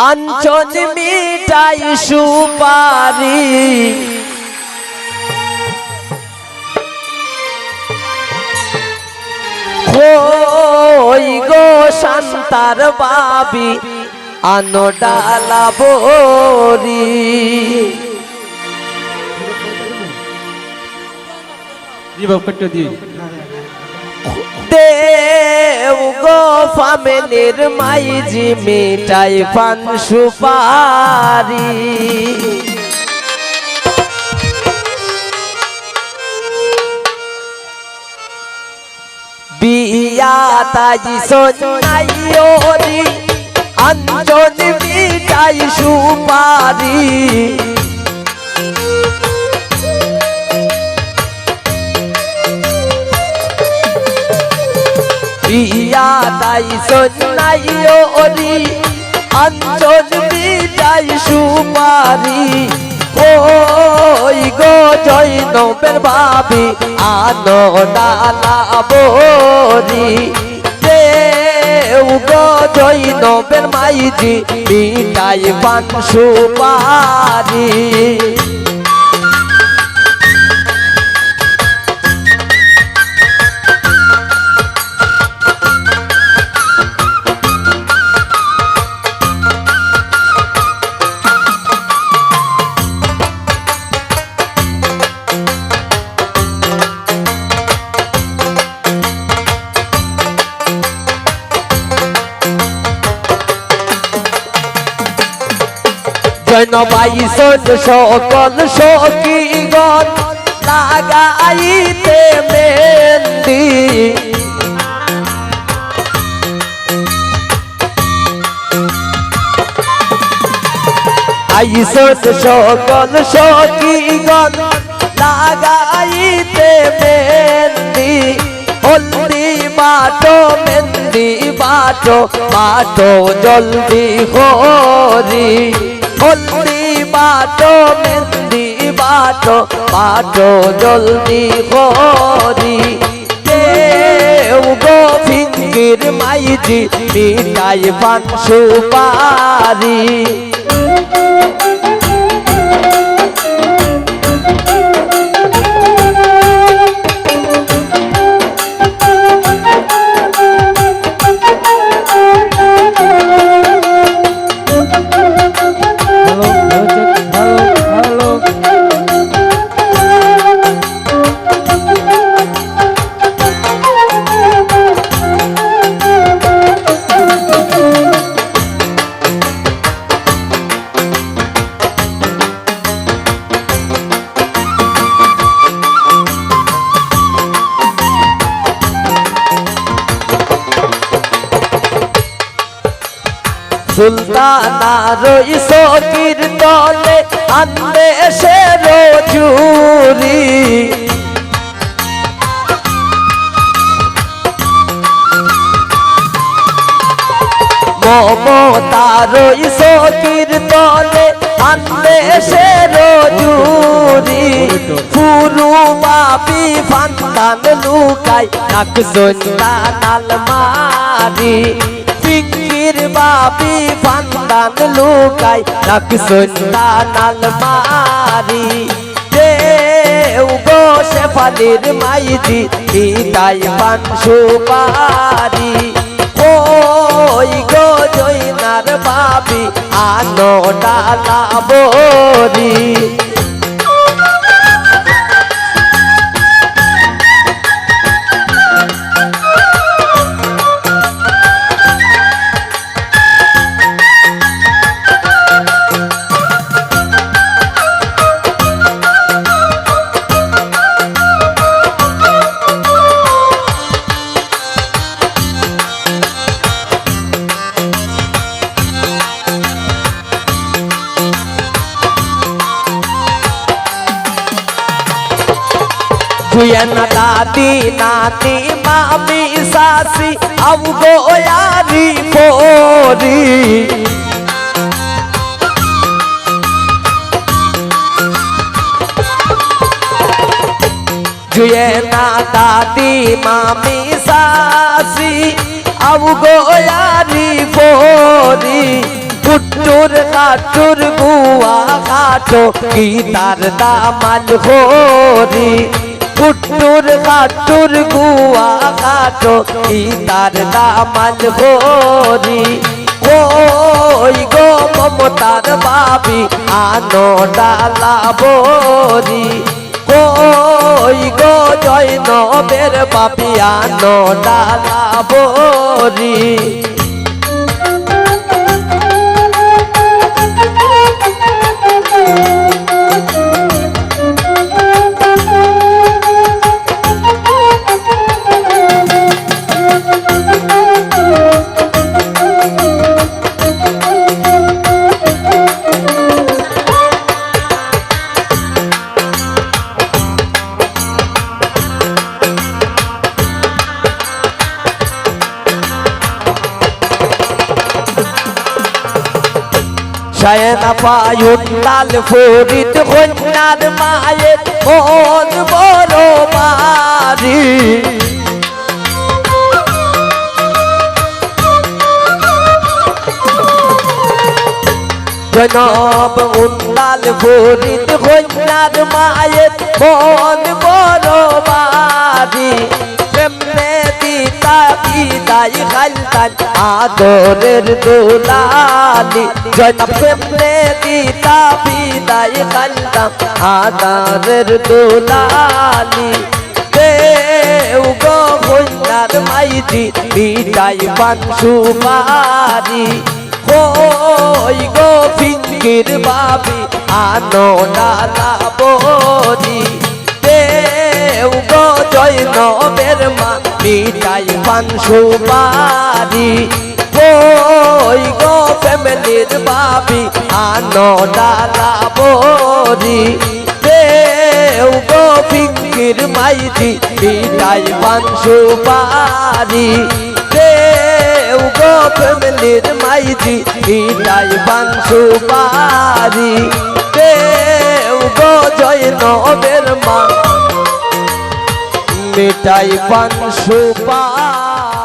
আঞ্চল মিঠাই সুপারি কই গো শান্তার বাবি আনো ডালা বরি দেও গো ফ্যামিলির মাইজি মিঠাই পান সুপারি বিয়া তাজি সোনাইরি আঞ্চল মিঠাই সুপারি বিয়া তাই সোনাইরি আঞ্চল মিঠাই সুপারি ওই গো জৈনবের ভাবি আনো ডালা বরি দেও গো জৈনবের মাইজি মিঠাই পান সুপারি জৈনবাই সকল সখীগণ লাগাইতে মেহেন্দি আইসন সকল সখীগণ লাগাইতে মেহেন্দি হলদি বাটো মেহেন্দি বাটো বাটো জলদি হরি হলদি বাটো মেহেন্দি বাটো বাটো জলদি হরি দেও গো ফিঙ্গির মাইজি মিঠাই পান সুপারি সুলতানা রই সকির দলে আন্দে সে রজুরি মমতা রই সকির দলে আন্দে সে রজুরি ফুরু বাপি ফান্তান লুকাই নাক সুলতানাল মারি ফিঙ্গির বাপি ফান্দান লুকাই নাক সুলতানাল মারি দেও গো শেফালির মাইজি মিঠাই পান সুপারি ওই গো জৈনার বাপি আনো ডালা বরি जुयना दादी नाती मामी सासी अब गो यारी पोरी जुयना दादी मामी सासी अब गो यारी पोरी কুট্টুর কাটুর গুয়া কাটো কি তার দামাল হরি কুট্টুর কাটুর গুয়া কাটো কি তার দামাল হরি ওই গো মমতার বাবি আনো ডালা বরি ওই গো জয়নবের বাবি আনো ডালা বরি শায়না পায়ুন লাল ফরিদ কন্যার মায়ের মন বড় মারি জনাব উন্লাল ফরিদ কন্যার মায়ের মন বড় মারি প্রেমে দিতা বিদায় খালতান আদরের দুলালি জনাব প্রেমে দিতা বিদায় খালতান আদরের দুলালি দেও গো কন্যার মাইজি বিদায় পান সুপারি ওই গো ফিঙ্কির বাবি আনো ডালা বরি দেও গো জয়নবের মা মিঠাই পান সুপারি ওই গো ফ্যামিলির বাবি আনো ডালা বরি দেও গো ফিঙ্কির মাইজি মিঠাই পান সুপারি দেও গো ফ্যামিলির মাইজি মিঠাই পান সুপারি দেও গো জয়নবের মা মিঠাই পান সুপারি।